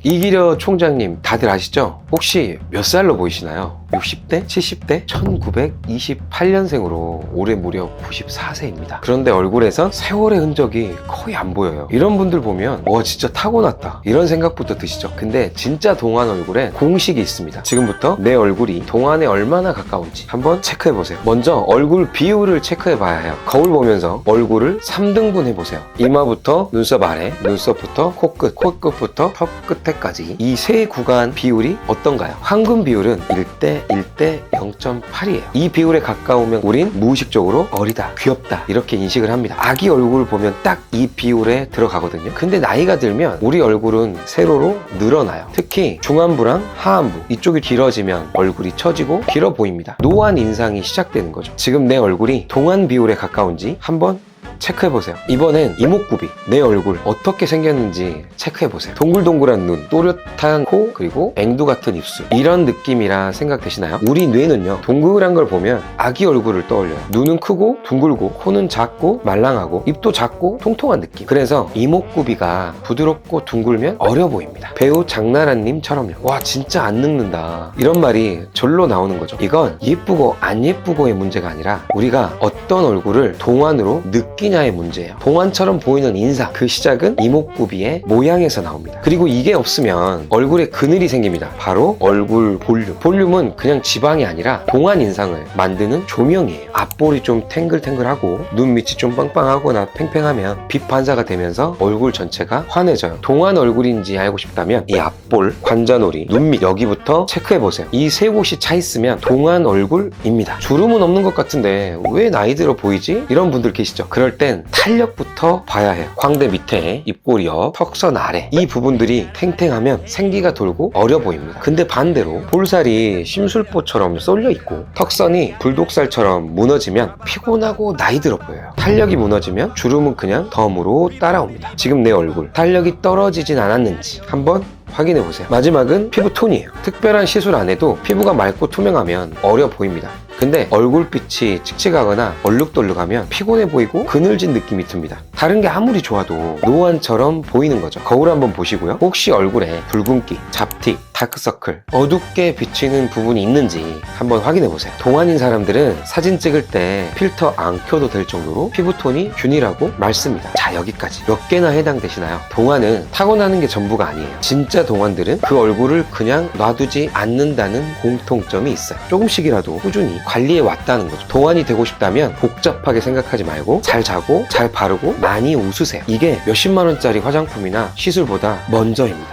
이기려 총장님 다들 아시죠? 혹시 몇 살로 보이시나요? 60대? 70대? 1928년생으로 올해 무려 94세입니다. 그런데 얼굴에선 세월의 흔적이 거의 안 보여요. 이런 분들 보면 와 진짜 타고났다 이런 생각부터 드시죠. 근데 진짜 동안 얼굴에 공식이 있습니다. 지금부터 내 얼굴이 동안에 얼마나 가까운지 한번 체크해보세요. 먼저 얼굴 비율을 체크해봐야 해요. 거울 보면서 얼굴을 3등분 해보세요. 이마부터 눈썹 아래, 눈썹부터 코끝, 코끝부터 턱 끝에까지 이 세 구간 비율이 어떤가요? 황금 비율은 1대 1대 0.8이에요. 이 비율에 가까우면 우린 무의식적으로 어리다, 귀엽다 이렇게 인식을 합니다. 아기 얼굴 보면 딱 이 비율에 들어가거든요. 근데 나이가 들면 우리 얼굴은 세로로 늘어나요. 특히 중안부랑 하안부 이쪽이 길어지면 얼굴이 처지고 길어 보입니다. 노안 인상이 시작되는 거죠. 지금 내 얼굴이 동안 비율에 가까운지 한번 체크해보세요. 이번엔 이목구비, 내 얼굴 어떻게 생겼는지 체크해보세요. 동글동글한 눈, 또렷한 코, 그리고 앵두 같은 입술 이런 느낌이라 생각되시나요? 우리 뇌는요 동글한 걸 보면 아기 얼굴을 떠올려요. 눈은 크고 둥글고 코는 작고 말랑하고 입도 작고 통통한 느낌. 그래서 이목구비가 부드럽고 둥글면 어려 보입니다. 배우 장나라님처럼요. 와 진짜 안 늙는다 이런 말이 절로 나오는 거죠. 이건 예쁘고 안 예쁘고의 문제가 아니라 우리가 어떤 얼굴을 동안으로 느끼냐의 문제예요. 동안처럼 보이는 인상, 그 시작은 이목구비의 모양에서 나옵니다. 그리고 이게 없으면 얼굴에 그늘이 생깁니다. 바로 얼굴 볼륨. 볼륨은 그냥 지방이 아니라 동안 인상을 만드는 조명이에요. 앞볼이 좀 탱글탱글하고 눈 밑이 좀 빵빵하거나 팽팽하면 빛 반사가 되면서 얼굴 전체가 환해져요. 동안 얼굴인지 알고 싶다면 이 앞볼, 관자놀이, 눈 밑 여기부터 체크해보세요. 이 세 곳이 차 있으면 동안 얼굴입니다. 주름은 없는 것 같은데 왜 나이 들어 보이지? 이런 분들 계시죠? 그럴 땐 탄력부터 봐야 해요. 광대 밑에, 입꼬리 옆, 턱선 아래 이 부분들이 탱탱하면 생기가 돌고 어려 보입니다. 근데 반대로 볼살이 심술보처럼 쏠려 있고 턱선이 불독살처럼 무너지면 피곤하고 나이 들어 보여요. 탄력이 무너지면 주름은 그냥 덤으로 따라옵니다. 지금 내 얼굴 탄력이 떨어지진 않았는지 한번 확인해 보세요. 마지막은 피부톤이에요. 특별한 시술 안 해도 피부가 맑고 투명하면 어려 보입니다. 근데 얼굴빛이 칙칙하거나 얼룩덜룩하면 피곤해 보이고 그늘진 느낌이 듭니다. 다른 게 아무리 좋아도 노안처럼 보이는 거죠. 거울 한번 보시고요. 혹시 얼굴에 붉은기, 잡티, 다크서클, 어둡게 비치는 부분이 있는지 한번 확인해 보세요. 동안인 사람들은 사진 찍을 때 필터 안 켜도 될 정도로 피부톤이 균일하고 맑습니다. 자, 여기까지 몇 개나 해당되시나요? 동안은 타고나는 게 전부가 아니에요. 진짜 동안들은 그 얼굴을 그냥 놔두지 않는다는 공통점이 있어요. 조금씩이라도 꾸준히 관리해 왔다는 거죠. 동안이 되고 싶다면 복잡하게 생각하지 말고 잘 자고 잘 바르고 많이 웃으세요. 이게 몇십만 원짜리 화장품이나 시술보다 먼저입니다.